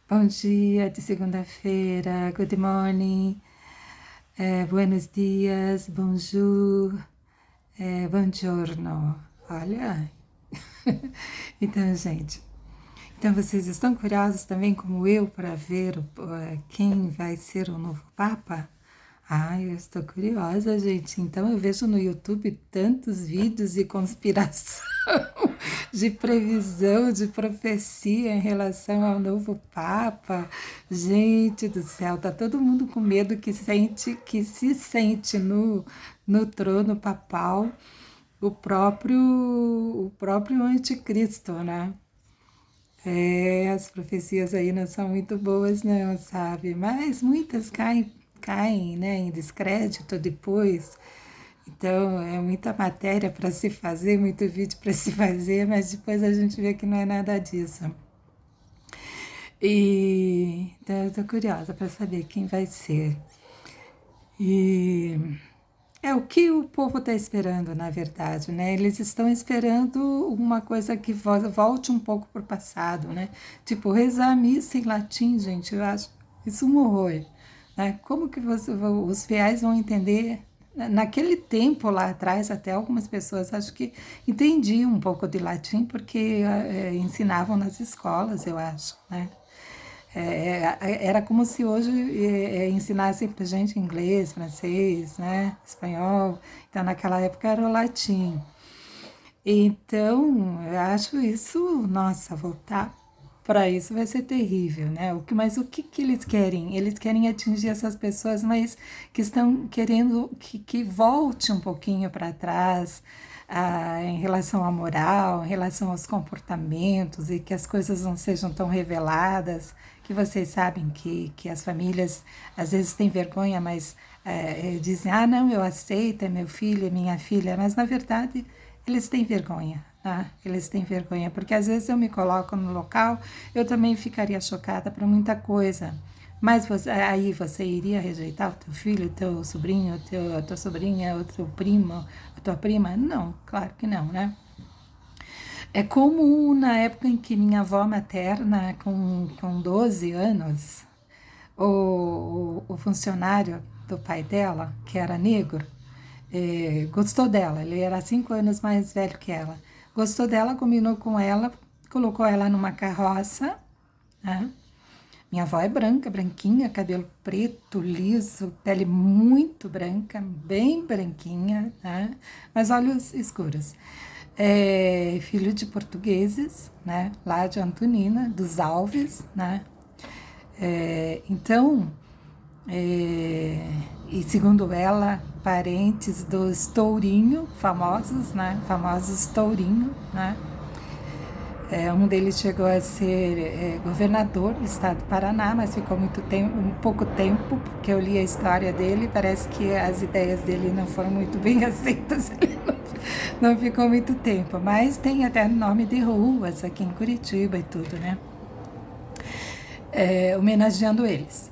Bom dia de segunda-feira, good morning, buenos dias, bonjour, buongiorno. Olha, então, gente, então vocês estão curiosos também, como eu, para ver quem vai ser o novo Papa? Eu estou curiosa, gente. Então eu vejo no YouTube tantos vídeos de conspiração, de previsão, de profecia em relação ao novo Papa. Gente do céu, tá todo mundo com medo que se sente no trono papal o próprio anticristo, né? As profecias aí não são muito boas, não, sabe? Mas muitas caem, né, em descrédito depois. Então, é muita matéria para se fazer, muito vídeo para se fazer, mas depois a gente vê que não é nada disso. Então, eu tô curiosa para saber quem vai ser. E é o que o povo está esperando, na verdade, né? Eles estão esperando uma coisa que volte um pouco para o passado, né? Tipo, rezar a missa em latim, gente, eu acho isso um horror, né? Como que os fiéis vão entender? Naquele tempo lá atrás, até algumas pessoas acho que entendiam um pouco de latim porque ensinavam nas escolas, eu acho, né? Era como se hoje ensinassem para gente inglês, francês, né, espanhol. Então, naquela época era o latim. Então, eu acho isso, nossa, voltar para isso vai ser terrível, né? Mas o que eles querem? Eles querem atingir essas pessoas, mas que estão querendo que volte um pouquinho para trás, em relação à moral, em relação aos comportamentos e que as coisas não sejam tão reveladas, que vocês sabem que as famílias às vezes têm vergonha, mas dizem, não, eu aceito, é meu filho, é minha filha, mas na verdade eles têm vergonha, tá? Eles têm vergonha, porque às vezes eu me coloco no local, eu também ficaria chocada para muita coisa. Mas aí você iria rejeitar o teu filho, o teu sobrinho, a tua sobrinha, o teu primo, a tua prima? Não, claro que não, né? É como na época em que minha avó materna, com 12 anos, o funcionário do pai dela, que era negro, gostou dela. Ele era 5 anos mais velho que ela. Gostou dela, combinou com ela, colocou ela numa carroça, né? Minha avó é branca, branquinha, cabelo preto, liso, pele muito branca, bem branquinha, né? Mas olhos escuros. Filho de portugueses, né? Lá de Antonina, dos Alves, né? Então, e segundo ela, parentes dos Tourinho, famosos, né? Famosos Tourinho, né? Um deles chegou a ser governador do estado do Paraná, mas ficou um pouco tempo, porque eu li a história dele, parece que as ideias dele não foram muito bem aceitas, ele não ficou muito tempo, mas tem até nome de ruas aqui em Curitiba e tudo, né? Homenageando eles.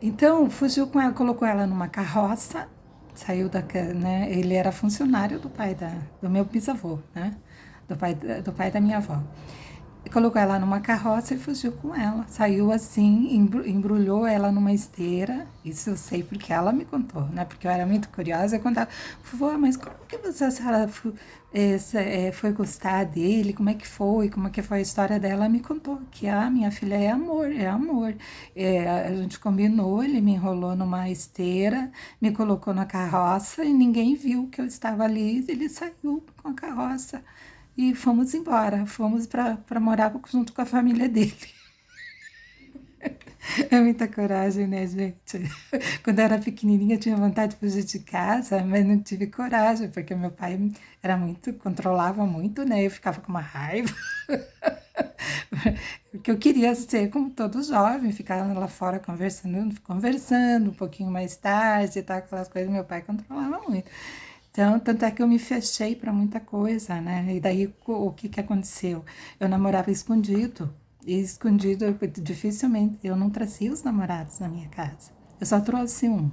Então, fugiu com ela, colocou ela numa carroça, saiu né? Ele era funcionário do meu bisavô, né? Do pai da minha avó. Colocou ela numa carroça e fugiu com ela. Saiu assim, embrulhou ela numa esteira. Isso eu sei porque ela me contou, né? Porque eu era muito curiosa. Eu contava, vovó, mas como que a senhora foi gostar dele? Como é que foi? Como é que foi a história dela? Ela me contou que minha filha é amor, é amor. A gente combinou, ele me enrolou numa esteira, me colocou na carroça e ninguém viu que eu estava ali. Ele saiu com a carroça e fomos embora, fomos para morar junto com a família dele. É muita coragem, né, gente? Quando eu era pequenininha, eu tinha vontade de fugir de casa, mas não tive coragem, porque meu pai controlava muito, né? Eu ficava com uma raiva. Porque eu queria ser como todo jovem, ficar lá fora conversando um pouquinho mais tarde e tal, aquelas coisas. Meu pai controlava muito. Então, tanto é que eu me fechei para muita coisa, né? E daí, o que que aconteceu? Eu namorava escondido, e escondido, dificilmente, eu não trazia os namorados na minha casa. Eu só trouxe um,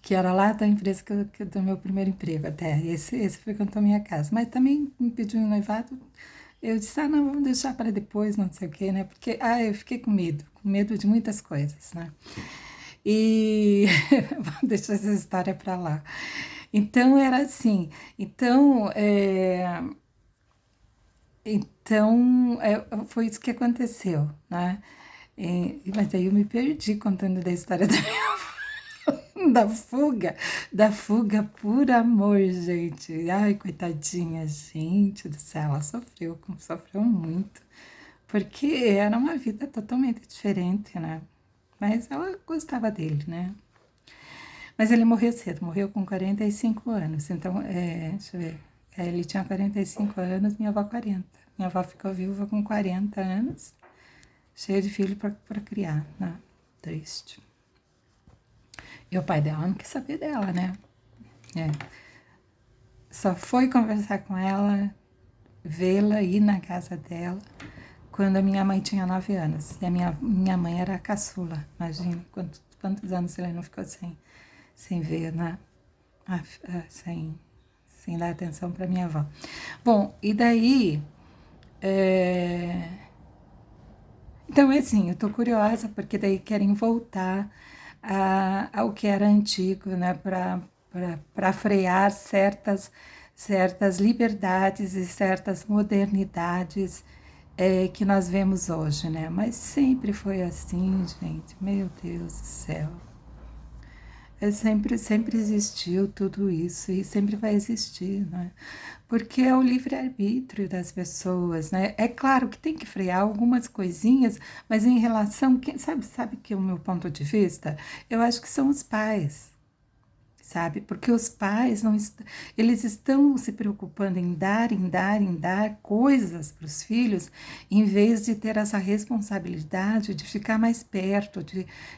que era lá da empresa do meu primeiro emprego até. Esse frequentou a minha casa. Mas também me pediu um noivado, Eu disse, ah, não, vamos deixar para depois, não sei o quê, né? Porque, eu fiquei com medo de muitas coisas, né? E vamos deixar essa história para lá. Então, era assim, então, foi isso que aconteceu, né? Mas aí eu me perdi contando da história da fuga por amor, gente. Ai, coitadinha, gente do céu, ela sofreu muito, porque era uma vida totalmente diferente, né? Mas ela gostava dele, né? Mas ele morreu cedo, morreu com 45 anos. Então, deixa eu ver. Ele tinha 45 anos, minha avó 40. Minha avó ficou viúva com 40 anos, cheia de filho para criar, né? Triste. E o pai dela não quis saber dela, né? É. Só foi conversar com ela, vê-la, ir na casa dela, quando a minha mãe tinha 9 anos. E a minha mãe era a caçula. Imagine quantos anos ele não ficou sem ver, né? Sem dar atenção para minha avó. Bom, e daí. Então, é assim, eu tô curiosa, porque daí querem voltar ao que era antigo, né? Para frear certas liberdades e certas modernidades que nós vemos hoje, né? Mas sempre foi assim, gente. Meu Deus do céu. Sempre existiu tudo isso e sempre vai existir, né? Porque é o livre-arbítrio das pessoas, né? É claro que tem que frear algumas coisinhas, mas em relação, sabe que é o meu ponto de vista? Eu acho que são os pais, sabe? Porque os pais não eles estão se preocupando em dar coisas para os filhos, em vez de ter essa responsabilidade de ficar mais perto,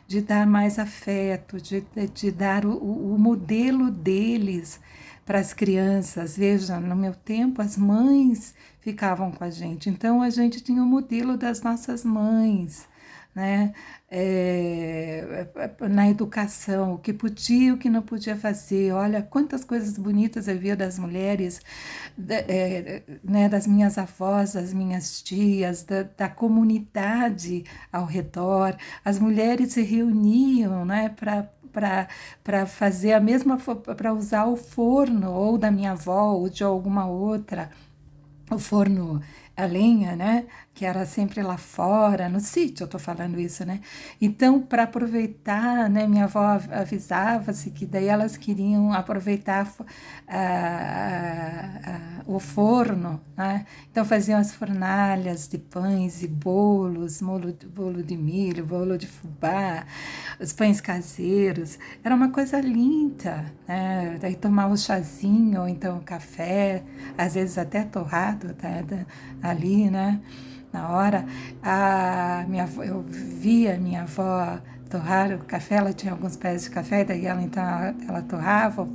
de dar mais afeto, de dar o modelo deles para as crianças. Veja, no meu tempo as mães ficavam com a gente, então a gente tinha o modelo das nossas mães, né? Na educação, o que podia, o que não podia fazer. Olha quantas coisas bonitas eu via das mulheres, né, das minhas avós, das minhas tias, da comunidade ao redor. As mulheres se reuniam, né, para fazer para usar o forno, ou da minha avó, ou de alguma outra, o forno a lenha, né? Que era sempre lá fora, no sítio, eu tô falando isso, né? Então, para aproveitar, né? Minha avó avisava-se que daí elas queriam aproveitar o forno, né? Então, faziam as fornalhas de pães e bolos, bolo de milho, bolo de fubá, os pães caseiros. Era uma coisa linda, né? Daí tomar o chazinho, ou então o café, às vezes até torrado, tá? Ali, né? Na hora, eu via minha avó torrar o café, ela tinha alguns pés de café, daí ela torrava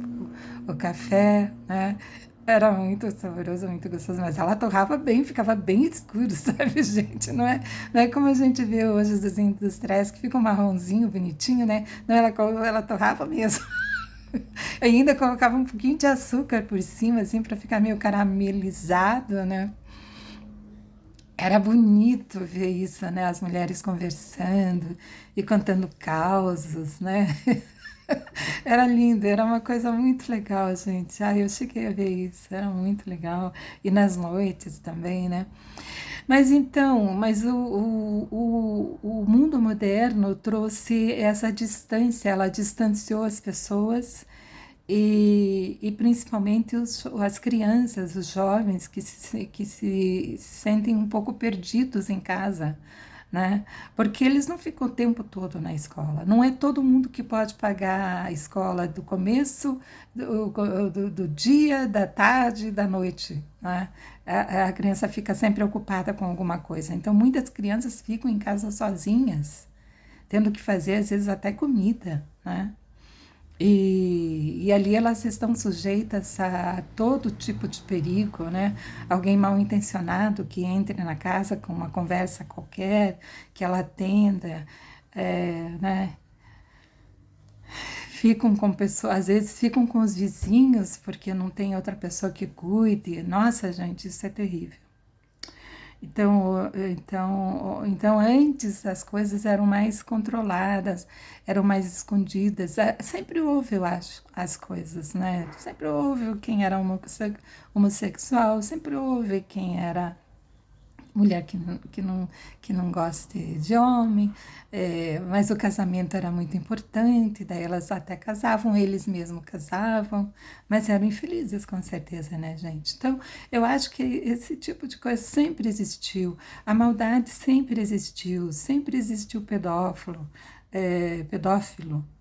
o café, né? Era muito saboroso, muito gostoso, mas ela torrava bem, ficava bem escuro, sabe, gente? Não é como a gente vê hoje os industriais que ficam marronzinho, bonitinho, né? Não, ela torrava mesmo. Ainda colocava um pouquinho de açúcar por cima, assim, para ficar meio caramelizado, né? Era bonito ver isso, né? As mulheres conversando e contando causos, né? Era lindo, era uma coisa muito legal, gente. Eu cheguei a ver isso, era muito legal. E nas noites também, né? Mas o mundo moderno trouxe essa distância, ela distanciou as pessoas e principalmente as crianças, os jovens que se sentem um pouco perdidos em casa, né? Porque eles não ficam o tempo todo na escola. Não é todo mundo que pode pagar a escola do começo do dia, da tarde, da noite, né? A criança fica sempre ocupada com alguma coisa. Então, muitas crianças ficam em casa sozinhas, tendo que fazer, às vezes, até comida, né? E ali elas estão sujeitas a todo tipo de perigo, né? Alguém mal intencionado que entre na casa com uma conversa qualquer, que ela atenda, né? Ficam com pessoas, às vezes ficam com os vizinhos porque não tem outra pessoa que cuide. Nossa, gente, isso é terrível. Então antes as coisas eram mais controladas, eram mais escondidas. Sempre houve, eu acho, as coisas, né? Sempre houve quem era homossexual, sempre houve quem era mulher que não goste de homem, mas o casamento era muito importante, daí elas até casavam, eles mesmos casavam, mas eram infelizes com certeza, né, gente? Então, eu acho que esse tipo de coisa sempre existiu, a maldade sempre existiu pedófilo,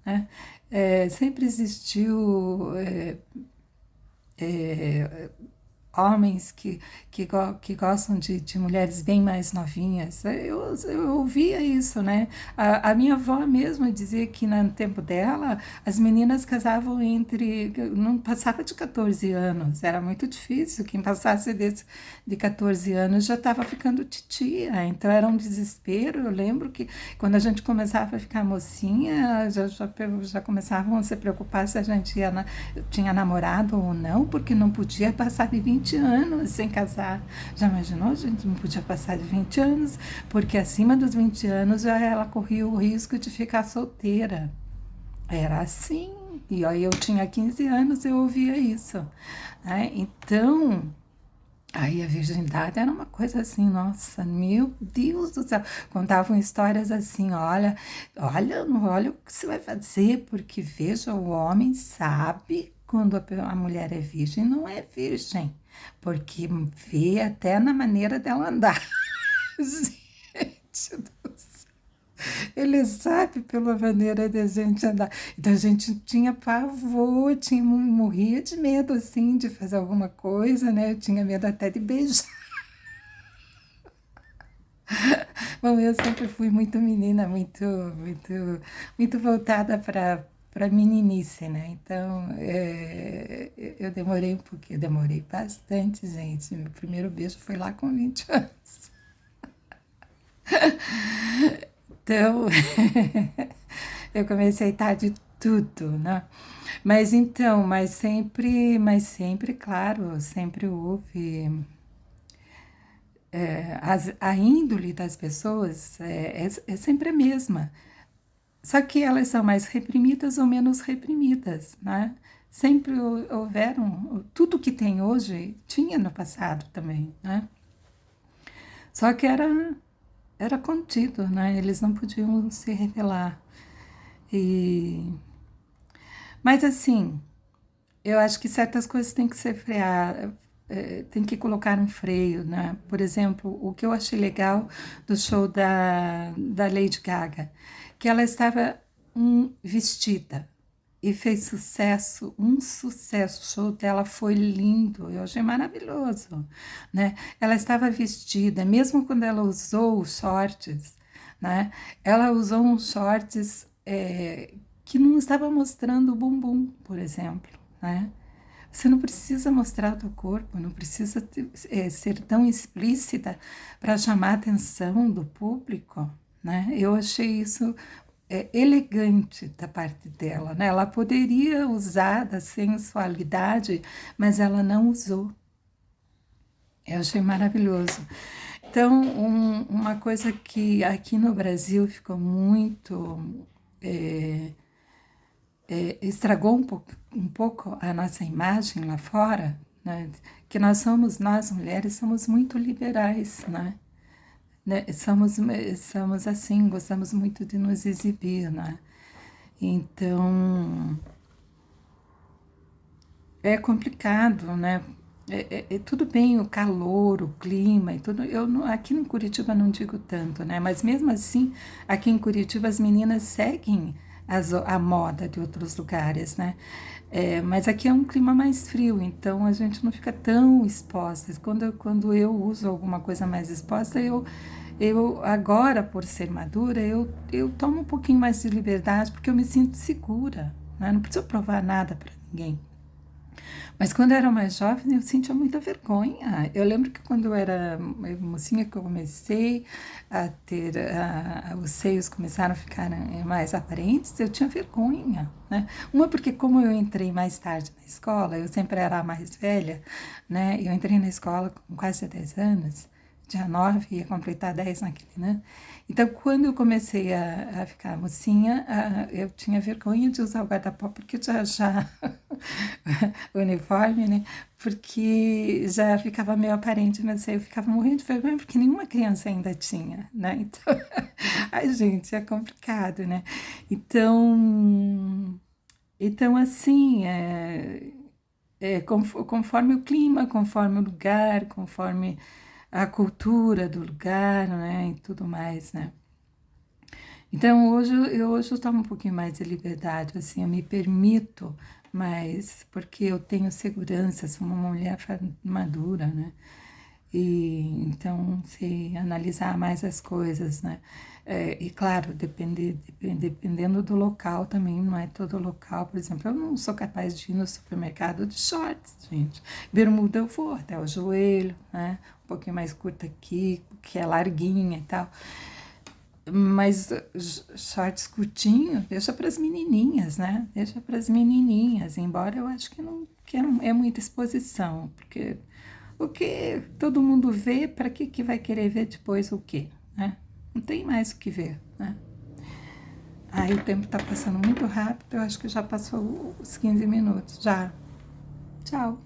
né? Sempre existiu é, homens que gostam de mulheres bem mais novinhas. Eu ouvia isso, né? A minha avó mesmo dizia que no tempo dela as meninas casavam não passava de 14 anos, era muito difícil. Quem passasse de 14 anos já estava ficando titia, então era um desespero. Eu lembro que quando a gente começava a ficar mocinha, já começavam a se preocupar se a gente tinha namorado ou não, porque não podia passar de 20 anos sem casar. Já imaginou? A gente não podia passar de 20 anos, porque acima dos 20 anos já ela corria o risco de ficar solteira. Era assim. E aí eu tinha 15 anos, eu ouvia isso, né? Então, aí a virgindade era uma coisa assim, nossa, meu Deus do céu. Contavam histórias assim, olha o que você vai fazer, porque veja, o homem sabe quando a mulher é virgem, não é virgem, porque vê até na maneira dela andar. Gente do céu. Ele sabe pela maneira da gente andar. Então a gente tinha pavor, morria de medo assim de fazer alguma coisa, né? Eu tinha medo até de beijar. Bom, eu sempre fui muito menina, muito voltada para meninice, né? Então, eu demorei um pouquinho, demorei bastante, gente. Meu primeiro beijo foi lá com 20 anos. Então, eu comecei a estar de tudo, né? Mas sempre, claro, sempre houve a índole das pessoas é sempre a mesma. Só que elas são mais reprimidas ou menos reprimidas, né? Sempre houveram, tudo que tem hoje tinha no passado também, né? Só que era contido, né? Eles não podiam se revelar. E, mas assim, eu acho que certas coisas têm que ser freadas, tem que colocar um freio, né? Por exemplo, o que eu achei legal do show da Lady Gaga, que ela estava vestida e fez sucesso, um sucesso. O show dela foi lindo, eu achei maravilhoso, né? Ela estava vestida, mesmo quando ela usou os shorts, né? Ela usou uns shorts que não estava mostrando o bumbum, por exemplo, né? Você não precisa mostrar o teu corpo, não precisa ser tão explícita para chamar a atenção do público, né? Eu achei isso elegante da parte dela, né? Ela poderia usar da sensualidade, mas ela não usou. Eu achei maravilhoso. Então, uma coisa que aqui no Brasil ficou muito é, estragou um pouco a nossa imagem lá fora, né? Que nós mulheres somos muito liberais, né? Somos assim, gostamos muito de nos exibir, né? Então, é complicado, né? Tudo bem o calor, o clima e tudo. Aqui em Curitiba não digo tanto, né? Mas mesmo assim, aqui em Curitiba as meninas seguem a moda de outros lugares, né? Mas aqui é um clima mais frio, então a gente não fica tão exposta. Quando eu uso alguma coisa mais exposta, eu agora, por ser madura, eu tomo um pouquinho mais de liberdade, porque eu me sinto segura, né? Não preciso provar nada para ninguém. Mas quando eu era mais jovem, eu sentia muita vergonha. Eu lembro que quando eu era mocinha, que eu comecei a ter, os seios começaram a ficar mais aparentes, eu tinha vergonha, né? Uma porque como eu entrei mais tarde na escola, eu sempre era a mais velha, né? Eu entrei na escola com quase 10 anos, dia 9, ia completar 10 naquele, né? Então, quando eu comecei a ficar mocinha, eu tinha vergonha de usar o guarda-pó, porque já o uniforme, né? Porque já ficava meio aparente, mas eu ficava morrendo de vergonha, porque nenhuma criança ainda tinha, né? Então, ai, gente, é complicado, né? Então, então assim, conforme o clima, conforme o lugar, conforme a cultura do lugar, né, e tudo mais, né. Então hoje eu tomo um pouquinho mais de liberdade, assim, eu me permito mais, porque eu tenho segurança, sou uma mulher madura, né, e então se analisar mais as coisas, né. E claro, dependendo do local também, não é todo local, por exemplo, eu não sou capaz de ir no supermercado de shorts, gente. Bermuda eu vou até o joelho, né? Um pouquinho mais curta aqui, que é larguinha e tal. Mas shorts curtinho, deixa para as menininhas, né? Deixa para as menininhas, embora eu acho que é muita exposição, porque o que todo mundo vê, para que vai querer ver depois o quê, né? Não tem mais o que ver, né? Aí o tempo tá passando muito rápido, eu acho que já passou os 15 minutos, já. Tchau.